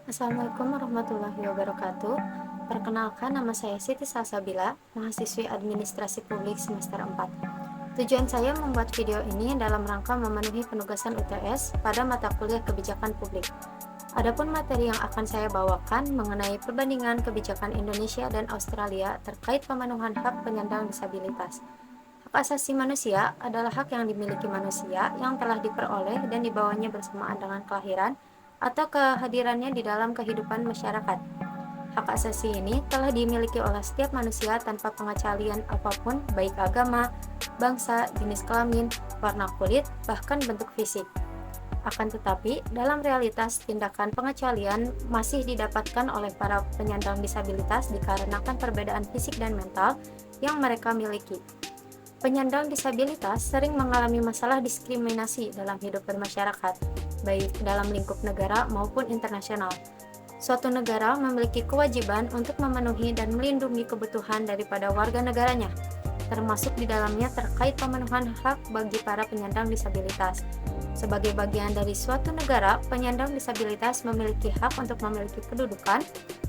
Assalamualaikum warahmatullahi wabarakatuh. Perkenalkan, nama saya Siti Salsabila, mahasiswi Administrasi Publik semester 4. Tujuan saya membuat video ini dalam rangka memenuhi penugasan UTS pada mata kuliah kebijakan publik. Adapun materi yang akan saya bawakan mengenai perbandingan kebijakan Indonesia dan Australia terkait pemenuhan hak penyandang disabilitas. Hak asasi manusia adalah hak yang dimiliki manusia yang telah diperoleh dan dibawanya bersamaan dengan kelahiran atau kehadirannya di dalam kehidupan masyarakat. Hak asasi ini telah dimiliki oleh setiap manusia tanpa pengecualian apapun, baik agama, bangsa, jenis kelamin, warna kulit, bahkan bentuk fisik. Akan tetapi, dalam realitas, tindakan pengecualian masih didapatkan oleh para penyandang disabilitas dikarenakan perbedaan fisik dan mental yang mereka miliki. Penyandang disabilitas sering mengalami masalah diskriminasi dalam hidup bermasyarakat, baik dalam lingkup negara maupun internasional. Suatu negara memiliki kewajiban untuk memenuhi dan melindungi kebutuhan daripada warga negaranya, termasuk di dalamnya terkait pemenuhan hak bagi para penyandang disabilitas. Sebagai bagian dari suatu negara, penyandang disabilitas memiliki hak untuk memiliki kedudukan,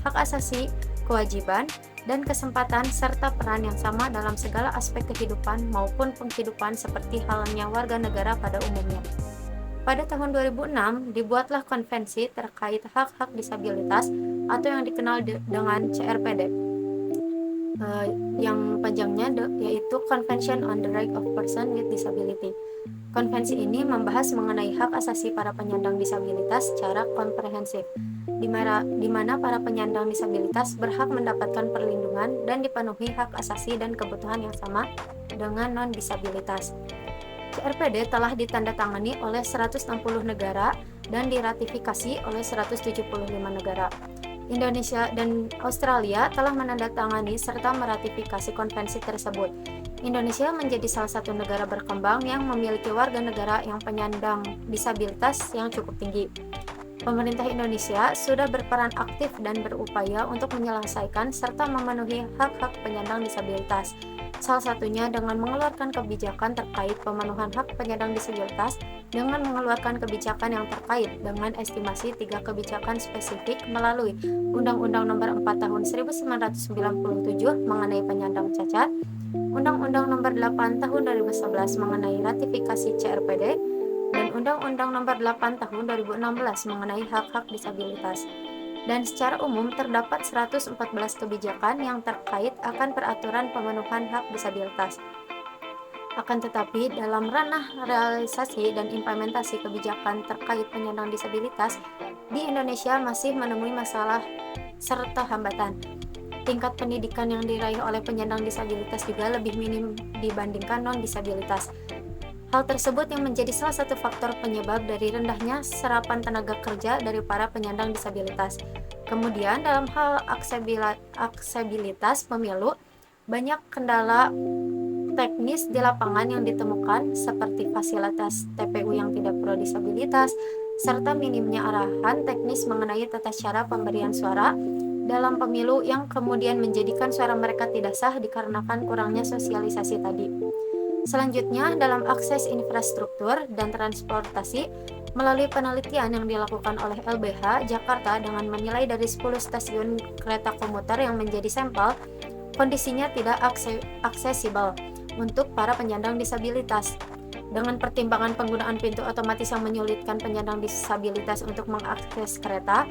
hak asasi, kewajiban, dan kesempatan serta peran yang sama dalam segala aspek kehidupan maupun penghidupan seperti halnya warga negara pada umumnya. Pada tahun 2006, dibuatlah konvensi terkait hak-hak disabilitas atau yang dikenal dengan CRPD, yang panjangnya yaitu Convention on the Right of Person with Disability. Konvensi ini membahas mengenai hak asasi para penyandang disabilitas secara komprehensif, di mana para penyandang disabilitas berhak mendapatkan perlindungan dan dipenuhi hak asasi dan kebutuhan yang sama dengan non-disabilitas. CRPD telah ditandatangani oleh 160 negara dan diratifikasi oleh 175 negara. Indonesia dan Australia telah menandatangani serta meratifikasi konvensi tersebut. Indonesia menjadi salah satu negara berkembang yang memiliki warga negara yang penyandang disabilitas yang cukup tinggi. Pemerintah Indonesia sudah berperan aktif dan berupaya untuk menyelesaikan serta memenuhi hak-hak penyandang disabilitas. Salah satunya dengan mengeluarkan kebijakan terkait pemenuhan hak penyandang disabilitas dengan mengeluarkan kebijakan yang terkait dengan estimasi 3 kebijakan spesifik melalui Undang-Undang Nomor 4 Tahun 1997 mengenai penyandang cacat, Undang-Undang Nomor 8 Tahun 2011 mengenai ratifikasi CRPD, dan Undang-Undang Nomor 8 Tahun 2016 mengenai hak-hak disabilitas. Dan secara umum terdapat 114 kebijakan yang terkait akan peraturan pemenuhan hak disabilitas. Akan tetapi, dalam ranah realisasi dan implementasi kebijakan terkait penyandang disabilitas, di Indonesia masih menemui masalah serta hambatan. Tingkat pendidikan yang diraih oleh penyandang disabilitas juga lebih minim dibandingkan non-disabilitas. Hal tersebut yang menjadi salah satu faktor penyebab dari rendahnya serapan tenaga kerja dari para penyandang disabilitas. Kemudian, dalam hal aksesibilitas pemilu, banyak kendala teknis di lapangan yang ditemukan seperti fasilitas TPU yang tidak pro disabilitas, serta minimnya arahan teknis mengenai tata cara pemberian suara dalam pemilu yang kemudian menjadikan suara mereka tidak sah dikarenakan kurangnya sosialisasi tadi. Selanjutnya, dalam akses infrastruktur dan transportasi, melalui penelitian yang dilakukan oleh LBH Jakarta dengan menilai dari 10 stasiun kereta komuter yang menjadi sampel, kondisinya tidak aksesibel untuk para penyandang disabilitas. Dengan pertimbangan penggunaan pintu otomatis yang menyulitkan penyandang disabilitas untuk mengakses kereta,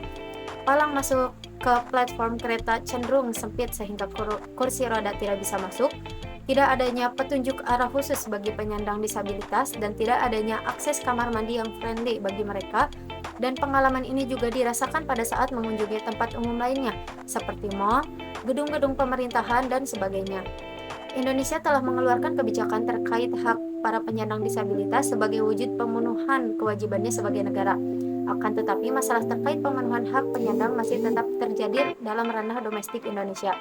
palang masuk ke platform kereta cenderung sempit sehingga kursi roda tidak bisa masuk, tidak adanya petunjuk arah khusus bagi penyandang disabilitas, dan tidak adanya akses kamar mandi yang friendly bagi mereka, dan pengalaman ini juga dirasakan pada saat mengunjungi tempat umum lainnya, seperti mall, gedung-gedung pemerintahan, dan sebagainya. Indonesia telah mengeluarkan kebijakan terkait hak para penyandang disabilitas sebagai wujud pemenuhan kewajibannya sebagai negara. Akan tetapi, masalah terkait pemenuhan hak penyandang masih tetap terjadi dalam ranah domestik Indonesia.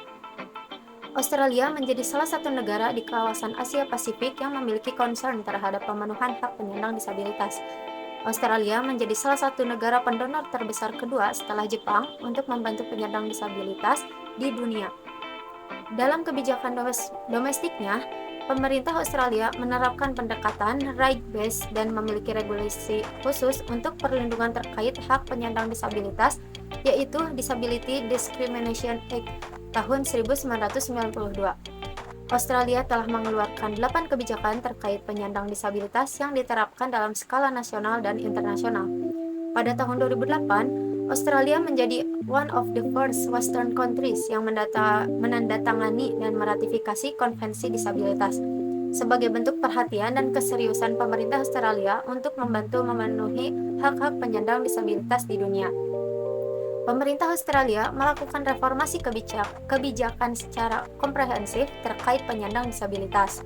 Australia menjadi salah satu negara di kawasan Asia Pasifik yang memiliki concern terhadap pemenuhan hak penyandang disabilitas. Australia menjadi salah satu negara pendonor terbesar kedua setelah Jepang untuk membantu penyandang disabilitas di dunia. Dalam kebijakan domestiknya, Pemerintah Australia menerapkan pendekatan right-based dan memiliki regulasi khusus untuk perlindungan terkait hak penyandang disabilitas, yaitu Disability Discrimination Act tahun 1992. Australia telah mengeluarkan 8 kebijakan terkait penyandang disabilitas yang diterapkan dalam skala nasional dan internasional. Pada tahun 2008, Australia menjadi one of the first Western countries yang menandatangani dan meratifikasi Konvensi Disabilitas sebagai bentuk perhatian dan keseriusan pemerintah Australia untuk membantu memenuhi hak-hak penyandang disabilitas di dunia. Pemerintah Australia melakukan reformasi kebijakan secara komprehensif terkait penyandang disabilitas.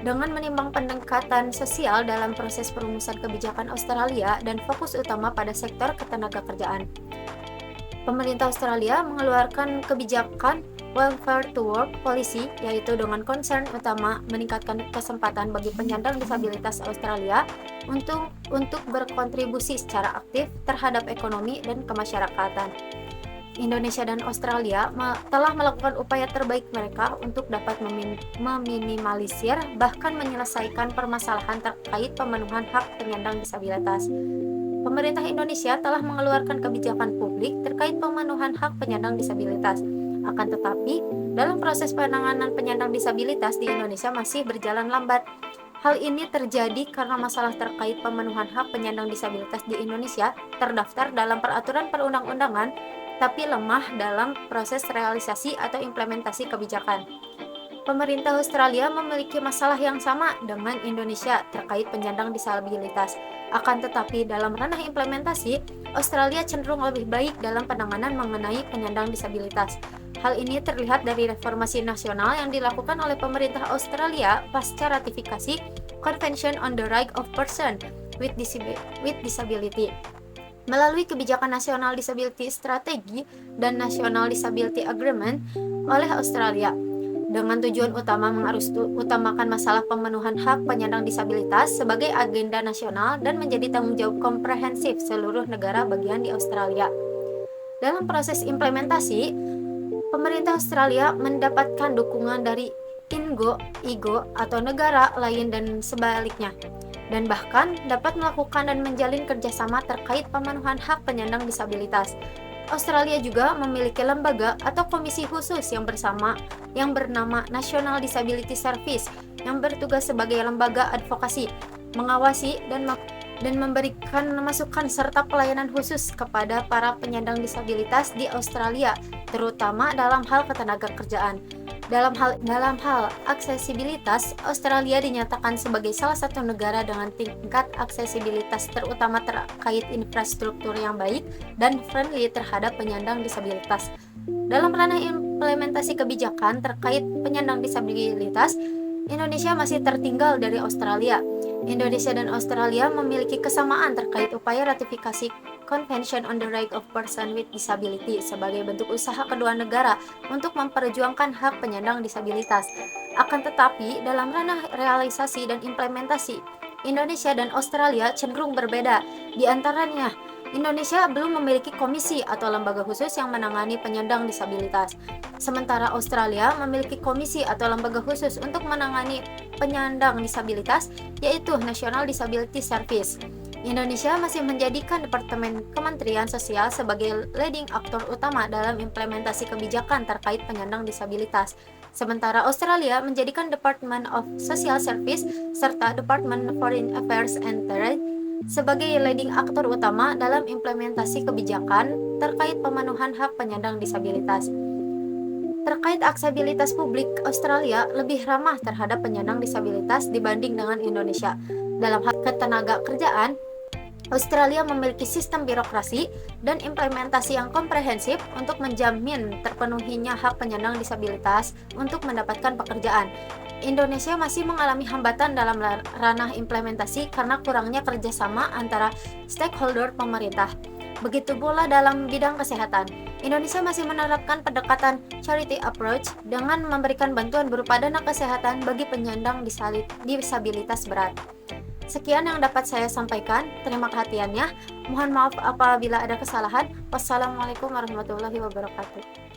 Dengan menimbang pendekatan sosial dalam proses perumusan kebijakan Australia dan fokus utama pada sektor ketenagakerjaan, pemerintah Australia mengeluarkan kebijakan Welfare to Work Policy, yaitu dengan concern utama meningkatkan kesempatan bagi penyandang disabilitas Australia untuk berkontribusi secara aktif terhadap ekonomi dan kemasyarakatan. Indonesia dan Australia telah melakukan upaya terbaik mereka untuk dapat meminimalisir bahkan menyelesaikan permasalahan terkait pemenuhan hak penyandang disabilitas. Pemerintah Indonesia telah mengeluarkan kebijakan publik terkait pemenuhan hak penyandang disabilitas. Akan tetapi, dalam proses penanganan penyandang disabilitas di Indonesia masih berjalan lambat. Hal ini terjadi karena masalah terkait pemenuhan hak penyandang disabilitas di Indonesia terdaftar dalam peraturan perundang-undangan tapi lemah dalam proses realisasi atau implementasi kebijakan. Pemerintah Australia memiliki masalah yang sama dengan Indonesia terkait penyandang disabilitas. Akan tetapi dalam ranah implementasi, Australia cenderung lebih baik dalam penanganan mengenai penyandang disabilitas. Hal ini terlihat dari reformasi nasional yang dilakukan oleh pemerintah Australia pasca ratifikasi Convention on the Rights of Persons with Disability. Melalui kebijakan National Disability Strategy dan National Disability Agreement oleh Australia, dengan tujuan utama utamakan masalah pemenuhan hak penyandang disabilitas sebagai agenda nasional dan menjadi tanggung jawab komprehensif seluruh negara bagian di Australia. Dalam proses implementasi, pemerintah Australia mendapatkan dukungan dari IGO atau negara lain dan sebaliknya, dan bahkan dapat melakukan dan menjalin kerjasama terkait pemenuhan hak penyandang disabilitas. Australia juga memiliki lembaga atau komisi khusus yang bernama National Disability Service yang bertugas sebagai lembaga advokasi, mengawasi dan memberikan masukan serta pelayanan khusus kepada para penyandang disabilitas di Australia, terutama dalam hal ketenagakerjaan. Dalam hal aksesibilitas, Australia dinyatakan sebagai salah satu negara dengan tingkat aksesibilitas terutama terkait infrastruktur yang baik dan friendly terhadap penyandang disabilitas. Dalam ranah implementasi kebijakan terkait penyandang disabilitas, Indonesia masih tertinggal dari Australia. Indonesia dan Australia memiliki kesamaan terkait upaya ratifikasi Convention on the Rights of Persons with Disability sebagai bentuk usaha kedua negara untuk memperjuangkan hak penyandang disabilitas. Akan tetapi, dalam ranah realisasi dan implementasi, Indonesia dan Australia cenderung berbeda. Di antaranya, Indonesia belum memiliki komisi atau lembaga khusus yang menangani penyandang disabilitas. Sementara Australia memiliki komisi atau lembaga khusus untuk menangani penyandang disabilitas, yaitu National Disability Service. Indonesia masih menjadikan Departemen Kementerian Sosial sebagai leading aktor utama dalam implementasi kebijakan terkait penyandang disabilitas. Sementara Australia menjadikan Department of Social Service serta Department Foreign Affairs and Trade sebagai leading aktor utama dalam implementasi kebijakan terkait pemenuhan hak penyandang disabilitas. Terkait aksesibilitas publik, Australia lebih ramah terhadap penyandang disabilitas dibanding dengan Indonesia. Dalam hal ketenaga kerjaan, Australia memiliki sistem birokrasi dan implementasi yang komprehensif untuk menjamin terpenuhinya hak penyandang disabilitas untuk mendapatkan pekerjaan. Indonesia masih mengalami hambatan dalam ranah implementasi karena kurangnya kerjasama antara stakeholder pemerintah. Begitu pula dalam bidang kesehatan, Indonesia masih menerapkan pendekatan charity approach dengan memberikan bantuan berupa dana kesehatan bagi penyandang disabilitas berat. Sekian yang dapat saya sampaikan. Terima perhatiannya. Mohon maaf apabila ada kesalahan. Wassalamualaikum warahmatullahi wabarakatuh.